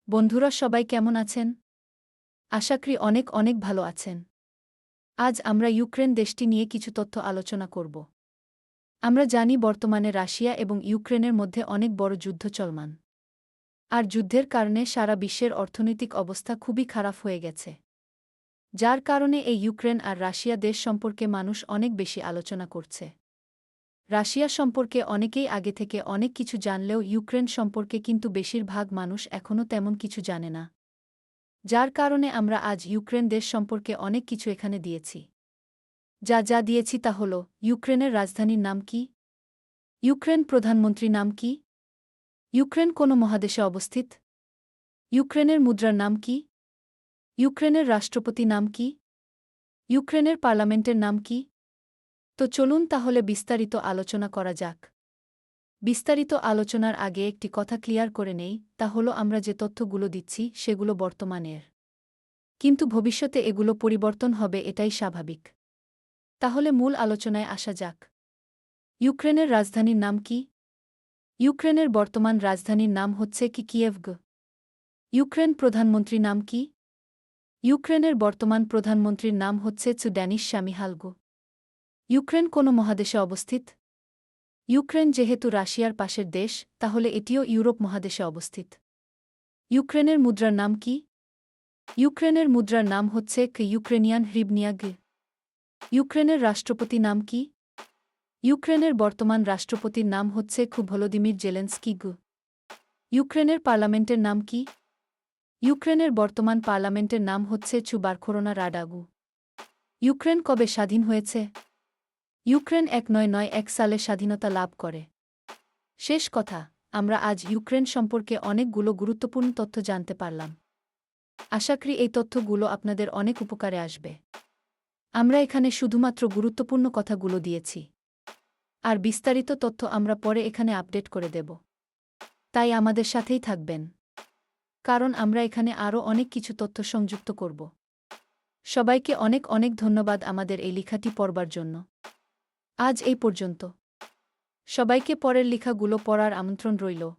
বন্ধুরা সবাই কেমন আছেন? আশা করি অনেক অনেক ভালো আছেন। আজ আমরা ইউক্রেন দেশটি নিয়ে কিছু তথ্য আলোচনা করব। আমরা জানি বর্তমানে রাশিয়া এবং ইউক্রেনের মধ্যে অনেক বড় যুদ্ধ চলমান। আর যুদ্ধের কারণে সারা বিশ্বের অর্থনৈতিক অবস্থা খুবই খারাপ হয়ে গেছে। যার কারণে এই ইউক্রেন আর রাশিয়া দেশ সম্পর্কে মানুষ অনেক বেশি আলোচনা করছে। রাশিয়া সম্পর্কে অনেকেই আগে থেকে অনেক কিছু জানলেও ইউক্রেন সম্পর্কে কিন্তু বেশিরভাগ মানুষ এখনও তেমন কিছু জানে না। যার কারণে আমরা আজ ইউক্রেন দেশ সম্পর্কে অনেক কিছু এখানে দিয়েছি। যা দিয়েছি তা হল, ইউক্রেনের রাজধানীর নাম কি? ইউক্রেন প্রধানমন্ত্রীর নাম কি? ইউক্রেন কোন মহাদেশে অবস্থিত? ইউক্রেনের মুদ্রার নাম কি? ইউক্রেনের রাষ্ট্রপতি নাম কি? ইউক্রেনের পার্লামেন্টের নাম কি? তো চলুন তাহলে বিস্তারিত আলোচনা করা যাক। বিস্তারিত আলোচনার আগে একটি কথা ক্লিয়ার করে নেই, তা হল আমরা যে তথ্যগুলো দিচ্ছি সেগুলো বর্তমানের। কিন্তু ভবিষ্যতে এগুলো পরিবর্তন হবে, এটাই স্বাভাবিক। তাহলে মূল আলোচনায় আসা যাক। ইউক্রেনের রাজধানীর নাম কি? ইউক্রেনের বর্তমান রাজধানীর নাম হচ্ছে কিয়েভ। ইউক্রেন প্রধানমন্ত্রীর নাম কি? ইউক্রেনের বর্তমান প্রধানমন্ত্রীর নাম হচ্ছে ড্যানিশ শামিহালগো। ইউক্রেন কোন মহাদেশে অবস্থিত? ইউক্রেন যেহেতু রাশিয়ার পাশের দেশ, তাহলে এটিও ইউরোপ মহাদেশে অবস্থিত। ইউক্রেনের মুদ্রার নাম কি? ইউক্রেনের মুদ্রার নাম হচ্ছে ইউক্রেনিয়ান হ্রিবনিয়া। ইউক্রেনের রাষ্ট্রপতি নাম কি? ইউক্রেনের বর্তমান রাষ্ট্রপতির নাম হচ্ছে ভলোদিমির জেলেনস্কি। ইউক্রেনের পার্লামেন্টের নাম কি? ইউক্রেনের বর্তমান পার্লামেন্টের নাম হচ্ছে বারখোরোনা রাডাগু। ইউক্রেন কবে স্বাধীন হয়েছে? ইউক্রেন 1991 সালে স্বাধীনতা লাভ করে। শেষ কথা, আমরা আজ ইউক্রেন সম্পর্কে অনেকগুলো গুরুত্বপূর্ণ তথ্য জানতে পারলাম। আশা করি এই তথ্যগুলো আপনাদের অনেক উপকারে আসবে। আমরা এখানে শুধুমাত্র গুরুত্বপূর্ণ কথাগুলো দিয়েছি। আর বিস্তারিত তথ্য আমরা পরে এখানে আপডেট করে দেব। তাই আমাদের সাথেই থাকবেন। কারণ আমরা এখানে আরও অনেক কিছু তথ্য সংযুক্ত করব। সবাইকে অনেক অনেক ধন্যবাদ আমাদের এই লেখাটি পড়বার জন্য। আজ এই পর্যন্ত। সবাইকে পরের লেখাগুলো পড়ার আমন্ত্রণ রইল।